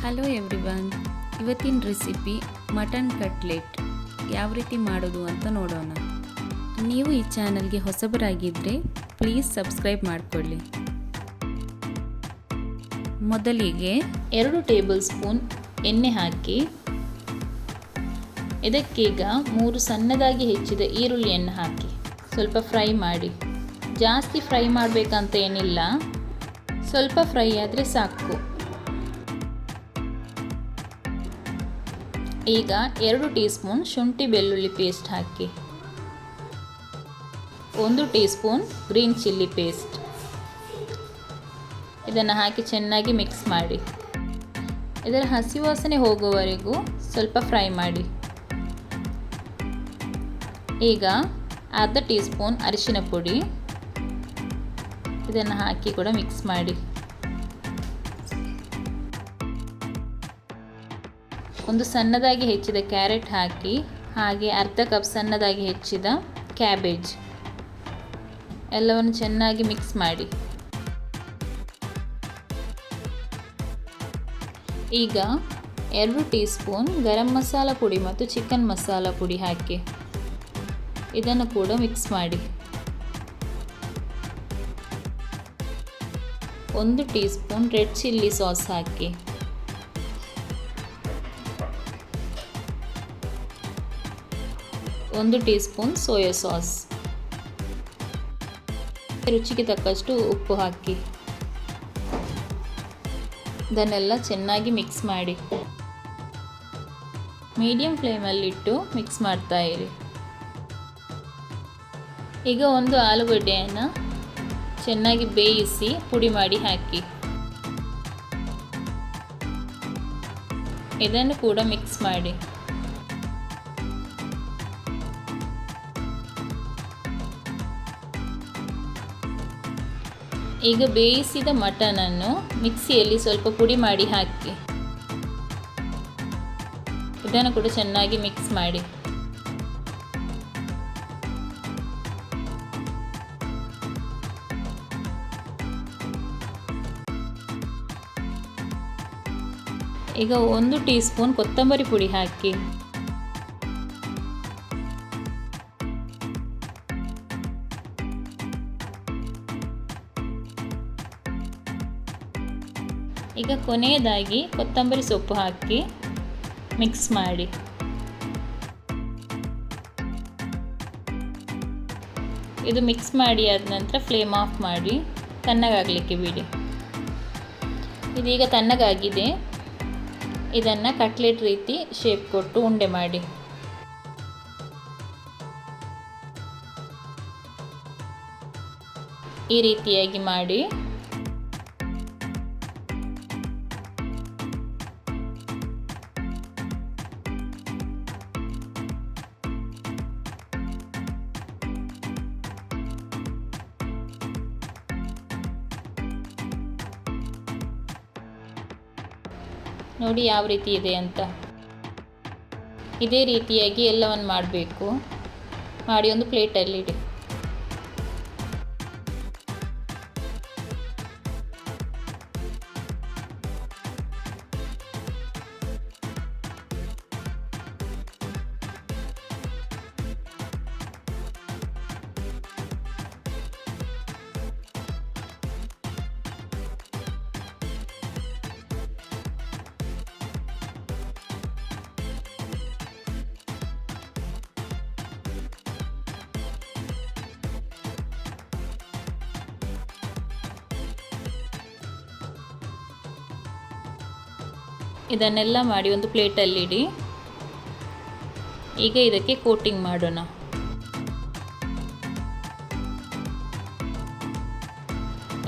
Hello everyone, ಇವತ್ತಿನ recipe mutton cutlet ಯಾವ ರೀತಿ ಮಾಡೋದು ಅಂತ ನೋಡೋಣ. ನೀವು ಈ ಚಾನಲ್ಗೆ ಹೊಸಬರಾಗಿದ್ದರೆ ಪ್ಲೀಸ್ ಸಬ್ಸ್ಕ್ರೈಬ್ ಮಾಡಿಕೊಳ್ಳಿ. ಮೊದಲಿಗೆ 2 ಟೇಬಲ್ ಸ್ಪೂನ್ ಎಣ್ಣೆ ಹಾಕಿ ಇದಕ್ಕೀಗ 3 ಸಣ್ಣದಾಗಿ ಹೆಚ್ಚಿದ ಈರುಳ್ಳಿಯನ್ನು ಹಾಕಿ ಸ್ವಲ್ಪ ಫ್ರೈ ಮಾಡಿ. ಜಾಸ್ತಿ ಫ್ರೈ ಮಾಡಬೇಕಂತ ಏನಿಲ್ಲ, ಸ್ವಲ್ಪ ಫ್ರೈ ಆದರೆ ಸಾಕು. ಈಗ 2 ಟೀ ಸ್ಪೂನ್ ಶುಂಠಿ ಬೆಳ್ಳುಳ್ಳಿ ಪೇಸ್ಟ್ ಹಾಕಿ, 1 tea spoon green chilli paste ಇದನ್ನು ಹಾಕಿ ಚೆನ್ನಾಗಿ ಮಿಕ್ಸ್ ಮಾಡಿ. ಇದರ ಹಸಿ ವಾಸನೆ ಹೋಗುವವರೆಗೂ ಸ್ವಲ್ಪ ಫ್ರೈ ಮಾಡಿ. ಈಗ ಅರ್ಧ ಟೀ ಸ್ಪೂನ್ ಅರಿಶಿನ ಪುಡಿ ಇದನ್ನು ಹಾಕಿ ಕೂಡ ಮಿಕ್ಸ್ ಮಾಡಿ. ಒಂದು ಸಣ್ಣದಾಗಿ ಹೆಚ್ಚಿದ ಕ್ಯಾರೆಟ್ ಹಾಕಿ, ಹಾಗೆ ಅರ್ಧ ಕಪ್ ಸಣ್ಣದಾಗಿ ಹೆಚ್ಚಿದ ಕ್ಯಾಬೇಜ್ ಎಲ್ಲವನ್ನು ಚೆನ್ನಾಗಿ ಮಿಕ್ಸ್ ಮಾಡಿ. ಈಗ 2 ಟೀ ಸ್ಪೂನ್ ಗರಂ ಮಸಾಲ ಪುಡಿ ಮತ್ತು ಚಿಕನ್ ಮಸಾಲ ಪುಡಿ ಹಾಕಿ ಇದನ್ನು ಕೂಡ ಮಿಕ್ಸ್ ಮಾಡಿ. 1 teaspoon red chilli sauce ಹಾಕಿ, 1 ಟೀ ಸ್ಪೂನ್ ಸೋಯಾ ಸಾಸ್, ರುಚಿಗೆ ತಕ್ಕಷ್ಟು ಉಪ್ಪು ಹಾಕಿ ಇದನ್ನೆಲ್ಲ ಚೆನ್ನಾಗಿ ಮಿಕ್ಸ್ ಮಾಡಿ. ಮೀಡಿಯಂ ಫ್ಲೇಮಲ್ಲಿಟ್ಟು ಮಿಕ್ಸ್ ಮಾಡ್ತಾ ಇರಿ. ಈಗ 1 ಆಲೂಗಡ್ಡೆಯನ್ನು ಚೆನ್ನಾಗಿ ಬೇಯಿಸಿ ಪುಡಿ ಮಾಡಿ ಹಾಕಿ ಇದನ್ನು ಕೂಡ ಮಿಕ್ಸ್ ಮಾಡಿ. ಈಗ ಬೇಯಿಸಿದ ಮಟನನ್ನು ಮಿಕ್ಸಿಯಲ್ಲಿ ಸ್ವಲ್ಪ ಪುಡಿ ಮಾಡಿ ಹಾಕಿ ಇದನ್ನು ಕೂಡ ಚೆನ್ನಾಗಿ ಮಿಕ್ಸ್ ಮಾಡಿ. ಈಗ 1 ಟೀ ಸ್ಪೂನ್ ಕೊತ್ತಂಬರಿ ಪುಡಿ ಹಾಕಿ, ಈಗ ಕೊನೆಯದಾಗಿ ಕೊತ್ತಂಬರಿ ಸೊಪ್ಪು ಹಾಕಿ ಮಿಕ್ಸ್ ಮಾಡಿ. ಇದು ಮಿಕ್ಸ್ ಮಾಡಿ ಆದ ನಂತರ ಫ್ಲೇಮ್ ಆಫ್ ಮಾಡಿ ತಣ್ಣಗಾಗಲಿಕ್ಕೆ ಬಿಡಿ. ಇದೀಗ ತಣ್ಣಗಾಗಿದೆ. ಇದನ್ನು ಕಟ್ಲೆಟ್ ರೀತಿ ಶೇಪ್ ಕೊಟ್ಟು ಉಂಡೆ ಮಾಡಿ. ಈ ರೀತಿಯಾಗಿ ಮಾಡಿ ನೋಡಿ ಯಾವ ರೀತಿ ಇದೆ ಅಂತ. ಇದೇ ರೀತಿಯಾಗಿ ಎಲ್ಲವನ್ನು ಮಾಡಬೇಕು. ಮಾಡಿ ಒಂದು ಪ್ಲೇಟಲ್ಲಿ ಇಡಿ. ಇದನ್ನೆಲ್ಲ ಮಾಡಿ ಒಂದು ಪ್ಲೇಟಲ್ಲಿ ಇಡಿ. ಈಗ ಇದಕ್ಕೆ ಕೋಟಿಂಗ್ ಮಾಡೋಣ.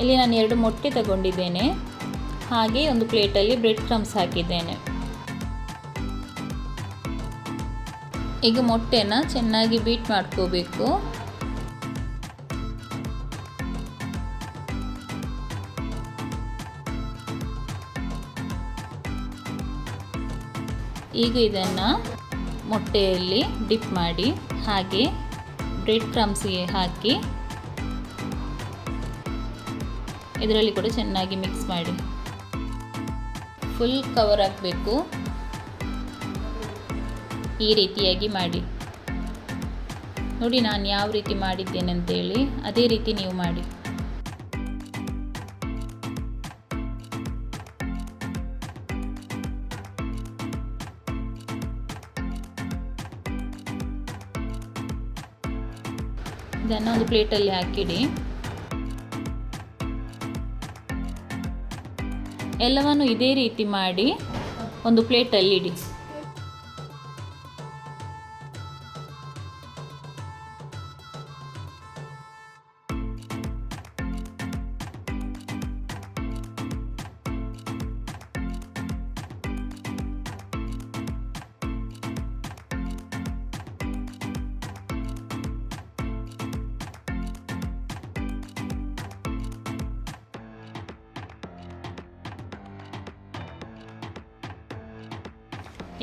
ಇಲ್ಲಿ ನಾನು 2 ಮೊಟ್ಟೆ ತಗೊಂಡಿದ್ದೇನೆ, ಹಾಗೆ ಒಂದು ಪ್ಲೇಟಲ್ಲಿ ಬ್ರೆಡ್ ಕ್ರಮ್ಸ್ ಹಾಕಿದ್ದೇನೆ. ಈಗ ಮೊಟ್ಟೆನ ಚೆನ್ನಾಗಿ ಬೀಟ್ ಮಾಡ್ಕೋಬೇಕು. ಈಗ ಇದನ್ನು ಮೊಟ್ಟೆಯಲ್ಲಿ ಡಿಪ್ ಮಾಡಿ, ಹಾಗೆ ಬ್ರೆಡ್ ಕ್ರಮ್ಸ್ಗೆ ಹಾಕಿ ಇದರಲ್ಲಿ ಕೂಡ ಚೆನ್ನಾಗಿ ಮಿಕ್ಸ್ ಮಾಡಿ. ಫುಲ್ ಕವರ್ ಆಗಬೇಕು. ಈ ರೀತಿಯಾಗಿ ಮಾಡಿ ನೋಡಿ, ನಾನು ಯಾವ ರೀತಿ ಮಾಡಿದ್ದೇನೆ ಅಂತೇಳಿ ಅದೇ ರೀತಿ ನೀವು ಮಾಡಿ. ಇದನ್ನು ಒಂದು ಪ್ಲೇಟಲ್ಲಿ ಹಾಕಿಡಿ. ಎಲ್ಲವನ್ನು ಇದೇ ರೀತಿ ಮಾಡಿ ಒಂದು ಪ್ಲೇಟಲ್ಲಿ ಇಡಿ.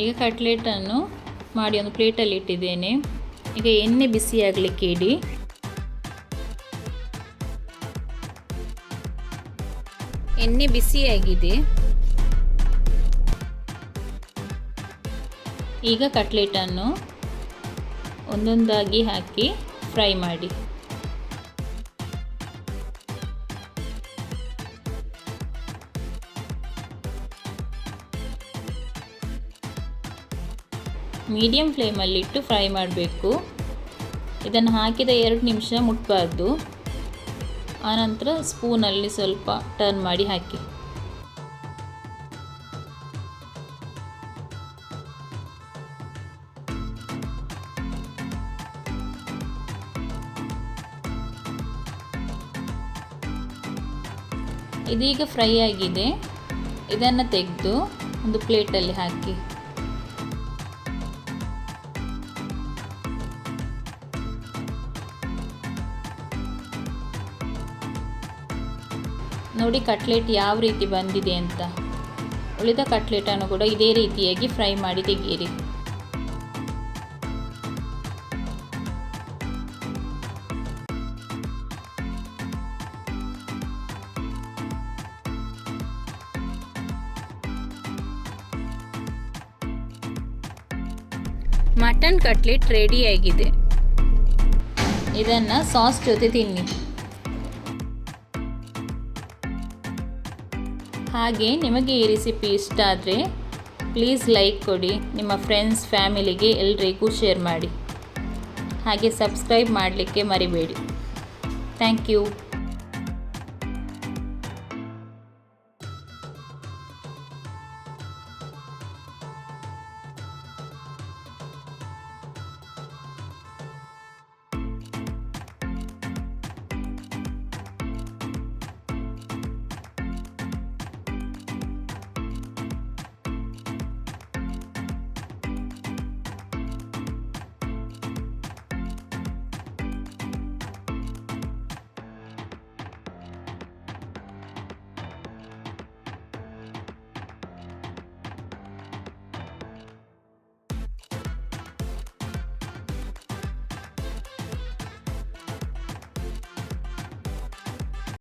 ಈಗ ಕಟ್ಲೆಟನ್ನು ಮಾಡಿ ಒಂದು ಪ್ಲೇಟಲ್ಲಿ ಇಟ್ಟಿದ್ದೇನೆ. ಈಗ ಎಣ್ಣೆ ಬಿಸಿ ಆಗಲಿಕ್ಕೆ ಇಡಿ. ಎಣ್ಣೆ ಬಿಸಿಯಾಗಿದೆ. ಈಗ ಕಟ್ಲೆಟನ್ನು ಒಂದೊಂದಾಗಿ ಹಾಕಿ ಫ್ರೈ ಮಾಡಿ. ಮೀಡಿಯಂ ಫ್ಲೇಮಲ್ಲಿಟ್ಟು ಫ್ರೈ ಮಾಡಬೇಕು. ಇದನ್ನು ಹಾಕಿದ 2 ನಿಮಿಷ ಮುಟ್ಟಬಾರ್ದು. ಆನಂತರ ಸ್ಪೂನಲ್ಲಿ ಸ್ವಲ್ಪ ಟರ್ನ್ ಮಾಡಿ ಹಾಕಿ. ಇದೀಗ ಫ್ರೈ ಆಗಿದೆ. ಇದನ್ನು ತೆಗೆದು ಒಂದು ಪ್ಲೇಟಲ್ಲಿ ಹಾಕಿ. ನೋಡಿ ಕಟ್ಲೆಟ್ ಯಾವ ರೀತಿ ಬಂದಿದೆ ಅಂತ. ಉಳಿದ ಕಟ್ಲೆಟನ್ನು ಕೂಡ ಇದೇ ರೀತಿಯಾಗಿ ಫ್ರೈ ಮಾಡಿ ತೆಗೆಯಿರಿ. ಮಟನ್ ಕಟ್ಲೆಟ್ ರೆಡಿಯಾಗಿದೆ. ಇದನ್ನು ಸಾಸ್ ಜೊತೆ ತಿನ್ನಿ. ಹಾಗೆ ನಿಮಗೆ ಈ ರೆಸಿಪಿ ಇಷ್ಟ ಆದರೆ ಪ್ಲೀಸ್ ಲೈಕ್ ಕೊಡಿ. ನಿಮ್ಮ ಫ್ರೆಂಡ್ಸ್ ಫ್ಯಾಮಿಲಿಗೆ ಎಲ್ರಿಗೂ ಶೇರ್ ಮಾಡಿ. ಹಾಗೆ ಸಬ್ಸ್ಕ್ರೈಬ್ ಮಾಡಲಿಕ್ಕೆ ಮರಿಬೇಡಿ. Thank you.